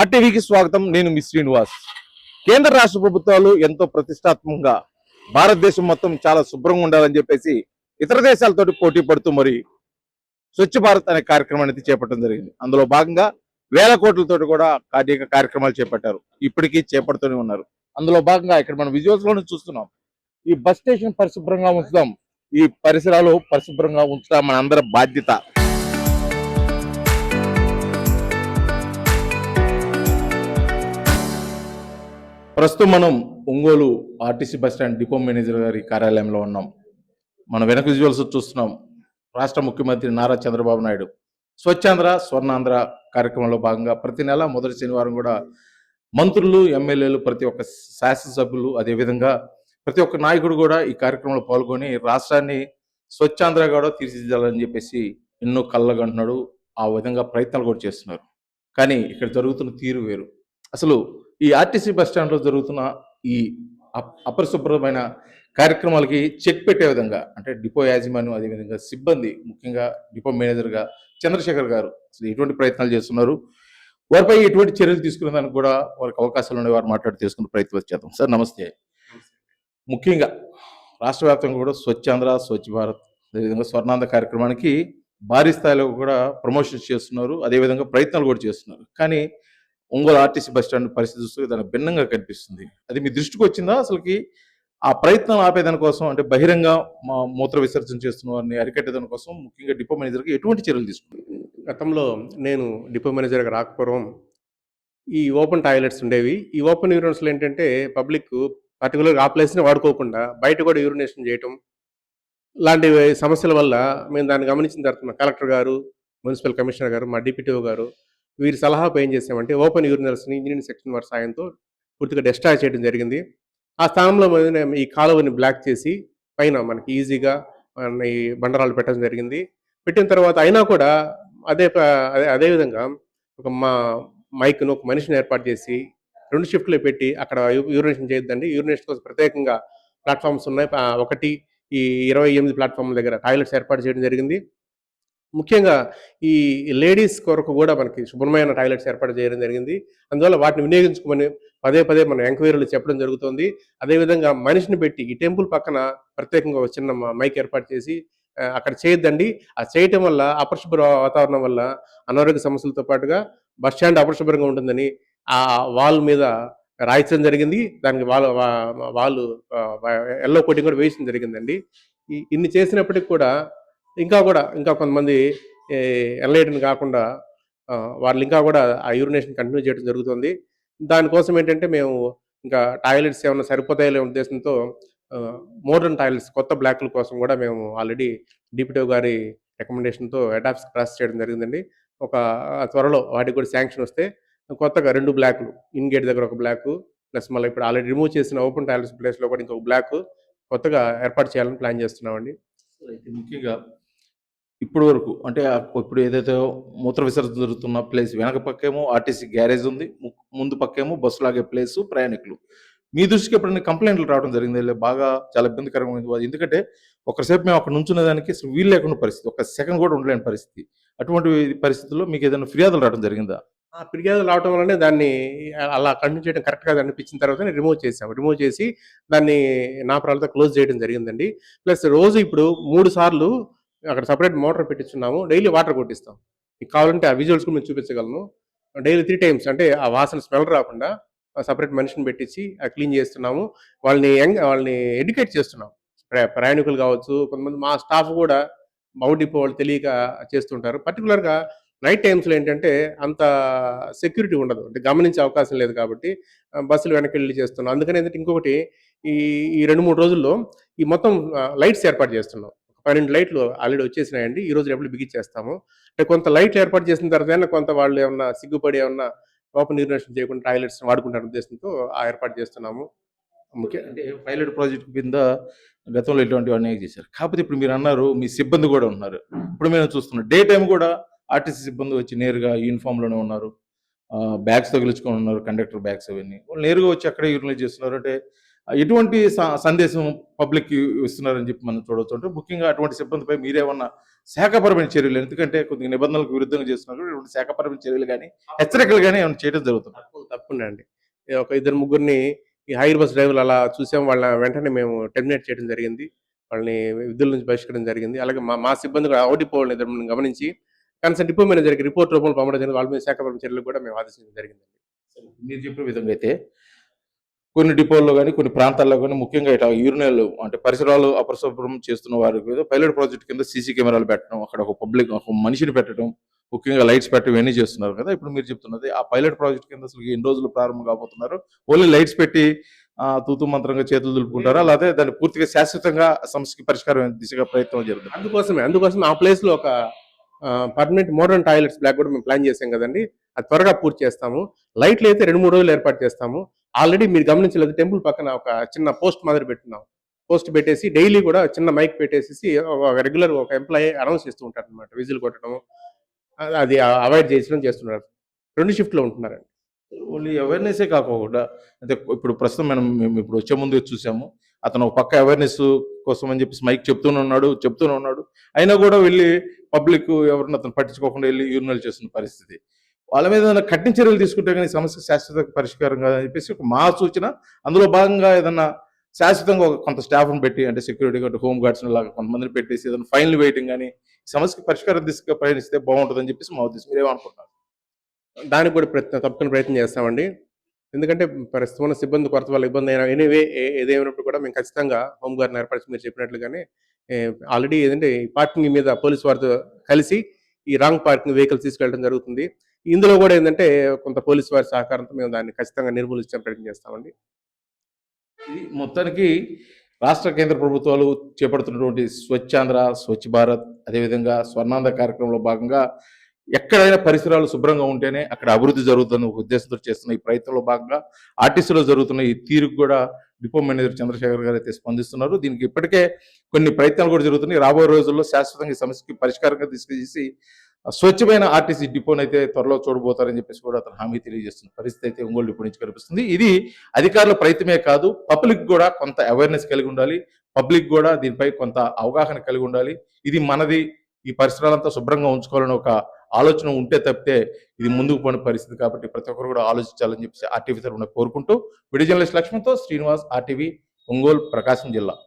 ఆర్టీవీకి స్వాగతం. నేను మీ శ్రీనివాస్. కేంద్ర రాష్ట్ర ప్రభుత్వాలు ఎంతో ప్రతిష్టాత్మకంగా భారతదేశం మొత్తం చాలా శుభ్రంగా ఉండాలని చెప్పేసి ఇతర దేశాలతోటి పోటీ పడుతూ మరి స్వచ్ఛ భారత్ అనే కార్యక్రమాన్ని చేపట్టడం జరిగింది. అందులో భాగంగా వేల కోట్లతోటి కూడా అనేక కార్యక్రమాలు చేపట్టారు. ఇప్పటికీ చేపడుతూనే ఉన్నారు. అందులో భాగంగా ఇక్కడ మనం విజువల్స్ లోనే చూస్తున్నాం. ఈ బస్ స్టేషన్ పరిశుభ్రంగా ఉంచుదాం, ఈ పరిసరాలు పరిశుభ్రంగా ఉంచడం మన అందరి బాధ్యత. ప్రస్తుతం మనం Ongole RTC bus stand depot manager గారి కార్యాలయంలో ఉన్నాం. మనం వెనక విజువల్స్ చూస్తున్నాం. రాష్ట్ర ముఖ్యమంత్రి నారా చంద్రబాబు నాయుడు స్వచ్ఛాంధ్ర స్వర్ణాంధ్ర కార్యక్రమంలో భాగంగా ప్రతి నెల మొదటి శనివారం కూడా మంత్రులు, ఎమ్మెల్యేలు, ప్రతి ఒక్క శాసనసభ్యులు, అదేవిధంగా ప్రతి ఒక్క నాయకుడు కూడా ఈ కార్యక్రమంలో పాల్గొని రాష్ట్రాన్ని స్వచ్ఛాంధ్ర కూడా తీర్చిదిద్దాలని చెప్పేసి ఎన్నో కళ్ళగంటున్నాడు. ఆ విధంగా ప్రయత్నాలు కూడా చేస్తున్నారు. కానీ ఇక్కడ జరుగుతున్న తీరు వేరు. అసలు ఈ ఆర్టీసీ బస్ స్టాండ్లో జరుగుతున్న ఈ అపరిశుభ్రమైన కార్యక్రమాలకి చెక్ పెట్టే విధంగా అంటే డిపో యాజమాన్యం, అదేవిధంగా సిబ్బంది, ముఖ్యంగా డిపో మేనేజర్గా చంద్రశేఖర్ గారు అసలు ఎటువంటి ప్రయత్నాలు చేస్తున్నారు, వారిపై ఎటువంటి చర్యలు తీసుకునే దానికి కూడా వారికి అవకాశాలు ఉన్నాయి. వారు మాట్లాడి తీసుకునే ప్రయత్నం చేద్దాం. సార్ నమస్తే. ముఖ్యంగా రాష్ట్ర వ్యాప్తంగా కూడా స్వచ్ఛాంధ్ర, స్వచ్ఛ భారత్, అదేవిధంగా స్వర్ణాంధ్ర కార్యక్రమానికి భారీ స్థాయిలో కూడా ప్రమోషన్స్ చేస్తున్నారు, అదేవిధంగా ప్రయత్నాలు కూడా చేస్తున్నారు. కానీ ఒంగోలు ఆర్టీసీ బస్ స్టాండ్ పరిస్థితి చూస్తే దానికి భిన్నంగా కనిపిస్తుంది. అది మీ దృష్టికి వచ్చిందా? అసలుకి ఆ ప్రయత్నం ఆపేదాని కోసం, అంటే బహిరంగ మూత్ర విసర్జన చేస్తున్న వారిని అరికట్టేదాని కోసం ముఖ్యంగా డిపో మేనేజర్కి ఎటువంటి చర్యలు తీసుకున్నారు? గతంలో నేను డిపో మేనేజర్గా రాకపోవడం ఈ ఓపెన్ టాయిలెట్స్ ఉండేవి. ఈ ఓపెన్ యూరినల్స్లో ఏంటంటే పబ్లిక్ పర్టికులర్గా ఆ ప్లేస్ని వాడుకోకుండా బయట కూడా యూరినేషన్ చేయటం లాంటి సమస్యల వల్ల మేము దాన్ని గమనించిన తర్వాత మా కలెక్టర్ గారు, మున్సిపల్ కమిషనర్ గారు, మా డిప్యూటీఓ గారు వీరి సలహాపై ఏం చేసామంటే ఓపెన్ యూరినల్స్ని ఇంజనీరింగ్ సెక్షన్ వారి సాయంతో పూర్తిగా డెస్ట్రాయ్ చేయడం జరిగింది. ఆ స్థానంలో ఈ కాలువని బ్లాక్ చేసి పైన మనకి ఈజీగా ఈ బండరాలు పెట్టడం జరిగింది. పెట్టిన తర్వాత అయినా కూడా అదేవిధంగా ఒక మైక్ను ఒక మనిషిని ఏర్పాటు చేసి 2 షిఫ్ట్లు పెట్టి అక్కడ యూరినేషన్ చేయొద్దండి, యూరినేషన్ కోసం ప్రత్యేకంగా ప్లాట్ఫామ్స్ ఉన్నాయి. ఒకటి ఈ 28 ప్లాట్ఫామ్ల దగ్గర టాయిలెట్స్ ఏర్పాటు చేయడం జరిగింది. ముఖ్యంగా ఈ లేడీస్ కొరకు కూడా మనకి శుభ్రమైన టాయిలెట్స్ ఏర్పాటు చేయడం జరిగింది. అందువల్ల వాటిని వినియోగించుకోమని పదే పదే మనం ఎంక్వైరీలు చెప్పడం జరుగుతుంది. అదేవిధంగా మనిషిని పెట్టి ఈ టెంపుల్ పక్కన ప్రత్యేకంగా ఒక చిన్న మైక్ ఏర్పాటు చేసి అక్కడ చేయొద్దండి, అది చేయటం వల్ల అపరిశుభ్ర వాతావరణం వల్ల అనారోగ్య సమస్యలతో పాటుగా బస్ స్టాండ్ అపరిశుభ్రంగా ఉంటుందని ఆ వాల్ మీద రాయించడం జరిగింది. దానికి వాళ్ళు ఎల్లో కోటింగ్ కూడా వేయడం జరిగిందండి. ఇన్ని చేసినప్పటికి కూడా ఇంకా కొంతమంది ఎన్లైటన్ కాకుండా వాళ్ళు ఇంకా కూడా ఆ యూరినేషన్ కంటిన్యూ చేయడం జరుగుతుంది. దానికోసం ఏంటంటే మేము ఇంకా టాయిలెట్స్ ఏమైనా సరిపోతాయనే ఉద్దేశంతో మోడర్న్ టాయిలెట్స్ కొత్త బ్లాక్ల కోసం కూడా మేము ఆల్రెడీ డిప్యూటీ గారి రికమెండేషన్తో అడాప్ట్స్ క్రాస్ చేయడం జరిగిందండి. త్వరలో వాటికి కూడా శాంక్షన్ వస్తే కొత్తగా 2 బ్లాక్లు, ఇన్ గేట్ దగ్గర ఒక బ్లాకు, ప్లస్ మళ్ళీ ఇప్పుడు ఆల్రెడీ రిమూవ్ చేసిన ఓపెన్ టాయిలెట్స్ ప్లేస్లో కూడా ఇంకొక బ్లాక్ కొత్తగా ఏర్పాటు చేయాలని ప్లాన్ చేస్తున్నామండి. అయితే ముఖ్యంగా ఇప్పటి వరకు అంటే ఇప్పుడు ఏదైతే మూత్ర విసర్జన జరుగుతున్న ప్లేస్ వెనక పక్కేమో ఆర్టీసీ గ్యారేజ్ ఉంది, ముందు పక్కేమో బస్సు లాగే ప్లేసు, ప్రయాణికులు. మీ దృష్టికి ఎప్పుడైనా కంప్లైంట్లు రావడం జరిగింది? బాగా చాలా ఇబ్బందికరంగా ఉంది. ఎందుకంటే ఒకసేపు మేము అక్కడ నుంచునే దానికి అసలు వీలు లేకుండా పరిస్థితి, ఒక సెకండ్ కూడా ఉండలేని పరిస్థితి. అటువంటి పరిస్థితుల్లో మీకు ఏదైనా ఫిర్యాదులు రావడం జరిగిందా? ఆ ఫిర్యాదులు రావడం వల్లనే దాన్ని అలా కంటిన్యూ చేయడం కరెక్ట్ కాదు అనిపించిన తర్వాత రిమూవ్ చేసాం. రిమూవ్ చేసి దాన్ని నాపరాలతో క్లోజ్ చేయడం జరిగిందండి. ప్లస్ రోజు ఇప్పుడు 3 సార్లు అక్కడ సపరేట్ మోటార్ పెట్టించున్నాము. డైలీ వాటర్ కొట్టిస్తాం. మీకు కావాలంటే ఆ విజువల్స్ కూడా మేము చూపించగలను. డైలీ 3 టైమ్స్ అంటే ఆ వాసన స్మెల్ రాకుండా సపరేట్ మనిషిని పెట్టించి క్లీన్ చేస్తున్నాము. వాళ్ళని ఎడ్యుకేట్ చేస్తున్నాం. ప్రయాణికులు కావచ్చు, కొంతమంది మా స్టాఫ్ కూడా డిపో వాళ్ళు తెలియక చేస్తుంటారు. పర్టికులర్గా నైట్ టైమ్స్లో ఏంటంటే అంత సెక్యూరిటీ ఉండదు, అంటే గమనించే అవకాశం లేదు కాబట్టి బస్సులు వెనక్కి వెళ్ళి చేస్తున్నాం. అందుకని ఏంటంటే ఇంకొకటి ఈ 2-3 రోజుల్లో ఈ మొత్తం లైట్స్ ఏర్పాటు చేస్తున్నాం. 12 లైట్లు ఆల్రెడీ వచ్చేసినాయండి. ఈ రోజు రేపు బిగించేస్తాము. అంటే కొంత లైట్లు ఏర్పాటు చేసిన తర్వాత కొంత వాళ్ళు ఏమన్నా సిగ్గుపడి ఏమన్నా ఓపెన్ యూరినేషన్ చేయకుండా టాయిలెట్స్ వాడుకుంటారు ఉద్దేశంతో ఏర్పాటు చేస్తున్నాము. అంటే పైలట్ ప్రాజెక్ట్ కింద గతంలో ఇటువంటివన్నీ చేశారు. కాకపోతే ఇప్పుడు మీరు అన్నారు మీ సిబ్బంది కూడా ఉన్నారు. ఇప్పుడు మేము చూస్తున్నాం డే టైం కూడా ఆర్టీసీ సిబ్బంది వచ్చి నేరుగా యూనిఫామ్లోనే ఉన్నారు, బ్యాగ్స్ తగిలించుకొని ఉన్నారు, కండక్టర్ బ్యాగ్స్ అవన్నీ. వాళ్ళు నేరుగా వచ్చి అక్కడే యూరినేట్ చేస్తున్నారు. అంటే ఎటువంటి సందేశం పబ్లిక్‌కి ఇస్తున్నారని చెప్పి మనం చూడొచ్చు. అంటే ముఖ్యంగా అటువంటి సిబ్బందిపై మీరేమన్నా శాఖపరమైన చర్యలు, ఎందుకంటే కొద్దిగా నిబంధనలకు విరుద్ధంగా చేస్తున్నారు. ఇటువంటి శాఖపరమైన చర్యలు గాని, హెచ్చరికలు గాని ఏమైనా చేయడం జరుగుతుందా? తప్పకుండా అండి. ఒక ఇద్దరు ముగ్గురిని ఈ హైర్ బస్ డ్రైవర్లు అలా చూసాం. వాళ్ళ వెంటనే మేము టెర్మినేట్ చేయడం జరిగింది. వాళ్ళని విధుల నుంచి బహిష్కరించడం జరిగింది. అలాగే మా మా సిబ్బంది కూడా డిపోలని ఇద్దరిని గమనించి కన్సర్న్ డిపో మేనేజర్‌కి రిపోర్ట్ రూపంలో పంపడం జరిగింది. వాళ్ళ మీద శాఖపరమైన చర్యలు కూడా మేము ఆదేశించడం జరిగిందండి. మీరు చెప్పిన విధంగా అయితే కొన్ని డిపోల్లో గాని, కొన్ని ప్రాంతాల్లో గాని ముఖ్యంగా ఇట్లా యూరినల్ అంటే పరిసరాలు అపరిశుభ్రం చేస్తున్న వారి మీద పైలట్ ప్రాజెక్ట్ కింద సీసీ కెమెరాలు పెట్టడం, అక్కడ ఒక మనిషిని పెట్టడం, ముఖ్యంగా లైట్స్ పెట్టడం ఇవన్నీ చేస్తున్నారు కదా! ఇప్పుడు మీరు చెప్తున్నది ఆ పైలట్ ప్రాజెక్ట్ కింద అసలు ఎన్ని రోజులు ప్రారంభం కాబోతున్నారు? ఓన్లీ లైట్స్ పెట్టి తూతూ మంత్రంగా చేతులు దులుపుకుంటారా? లేతే దాన్ని పూర్తిగా శాశ్వతంగా సమస్యకి పరిష్కారం దిశగా ప్రయత్నం జరుగుతుందా? అందుకోసమే ఆ ప్లేస్‌లో ఒక పర్మనెంట్ మోడర్న్ టాయిలెట్స్ బ్లాక్ కూడా మేము ప్లాన్ చేసాం కదండీ! అది త్వరగా పూర్తి చేస్తాము. లైట్‌లయితే 2, 3 రోజులు ఏర్పాటు చేస్తాము. ఆల్రెడీ మీరు గమనించలేదు, టెంపుల్ పక్కన ఒక చిన్న పోస్ట్ మాదిరి పెట్టున్నాం. పోస్ట్ పెట్టేసి డైలీ కూడా చిన్న మైక్ పెట్టేసేసి రెగ్యులర్ ఒక ఎంప్లాయీ అనౌన్స్ చేస్తూ ఉంటారనమాట. విజిల్ కొట్టడం, అది అవాయిడ్ చేయించడం చేస్తున్నారు. 2 షిఫ్ట్‌లో ఉంటున్నారండి. ఓన్లీ అవేర్‌నెస్సే కాకోకుండా అంటే ఇప్పుడు ప్రస్తుతం మేము ఇప్పుడు వచ్చే ముందు చూసాము. అతను ఒక పక్క అవేర్‌నెస్ కోసం అని చెప్పేసి మైక్ చెప్తూనే ఉన్నాడు. అయినా కూడా వెళ్లి పబ్లిక్ ఎవరిని అతను పట్టించుకోకుండా వెళ్లి యూరినల్ చేస్తున్న పరిస్థితి. వాళ్ళ మీద ఏదైనా కఠిన చర్యలు తీసుకుంటే గాని సమస్య శాశ్వత పరిష్కారం కాదని చెప్పేసి ఒక మా సూచన. అందులో భాగంగా ఏదన్నా శాశ్వతంగా కొంత స్టాఫ్‌ని పెట్టి అంటే సెక్యూరిటీ గార్డ్, హోమ్ గార్డ్స్‌ని లాగా కొంతమందిని పెట్టేసి ఏదైనా ఫైన్‌లు వేయటం గాని, సమస్యకి పరిష్కారం దిశగా ప్రయాణిస్తే బాగుంటదని చెప్పేసి మా ఉద్దేశం. మీరేమనుకుంటున్నారు? దానికి కూడా తప్పకుండా ప్రయత్నం చేస్తామండి. ఎందుకంటే ప్రస్తుతం ఉన్న సిబ్బంది కొరత వల్ల ఇబ్బంది అయినా ఎనీవే ఏదేమైనప్పుడు కూడా మేము ఖచ్చితంగా హోమ్ గార్డ్‌ని ఏర్పరిచి మీరు చెప్పినట్లుగానే ఆల్రెడీ ఏదంటే ఈ పార్కింగ్ మీద పోలీస్ వారితో కలిసి ఈ రాంగ్ పార్కింగ్ వెహికల్స్ తీసుకెళ్ళడం జరుగుతుంది. ఇందులో కూడా ఏందంటే కొంత పోలీస్ వారి సహకారంతో మేము దాన్ని ఖచ్చితంగా నిర్మూలించే ప్రయత్నం చేస్తామండి. ఇది మొత్తానికి రాష్ట్ర, కేంద్ర ప్రభుత్వాలు చేపడుతున్నటువంటి స్వచ్ఛాంధ్ర, స్వచ్ఛ భారత్, అదేవిధంగా స్వర్ణాంధ్ర కార్యక్రమంలో భాగంగా ఎక్కడైనా పరిసరాలు శుభ్రంగా ఉంటేనే అక్కడ అభివృద్ధి జరుగుతుందన్న ఒక ఉద్దేశంతో చేస్తున్న ఈ ప్రయత్నంలో భాగంగా ఆర్టీసీలో జరుగుతున్న ఈ తీరుకు కూడా డిపో మేనేజర్ చంద్రశేఖర్ గారు అయితే స్పందిస్తున్నారు. దీనికి ఇప్పటికే కొన్ని ప్రయత్నాలు కూడా జరుగుతున్నాయి. రాబోయే రోజుల్లో శాశ్వతంగా ఈ సమస్యకి పరిష్కారంగా తీసుకొచ్చేసి స్వచ్ఛమైన ఆర్టీసీ డిపోనైతే త్వరలో చూడబోతారని చెప్పేసి కూడా అతను హామీ తెలియజేస్తున్న పరిస్థితి అయితే ఒంగోలు డిపో నుంచి కనిపిస్తుంది. ఇది అధికారుల ప్రయత్నమే కాదు, పబ్లిక్ కూడా కొంత అవేర్‌నెస్ కలిగి ఉండాలి. పబ్లిక్ కూడా దీనిపై కొంత అవగాహన కలిగి ఉండాలి. ఇది మనది, ఈ పరిసరాలంతా శుభ్రంగా ఉంచుకోవాలని ఒక ఆలోచన ఉంటే తప్పితే ఇది ముందుకు పోని పరిస్థితి కాబట్టి ప్రతి ఒక్కరు కూడా ఆలోచించాలని చెప్పేసి ఆర్టీవీ తరఫున కోరుకుంటూ, వీడియో జర్నలిస్ట్ లక్ష్మణ్‌తో శ్రీనివాస్, ఆర్టీవీ, ఒంగోలు, ప్రకాశం జిల్లా.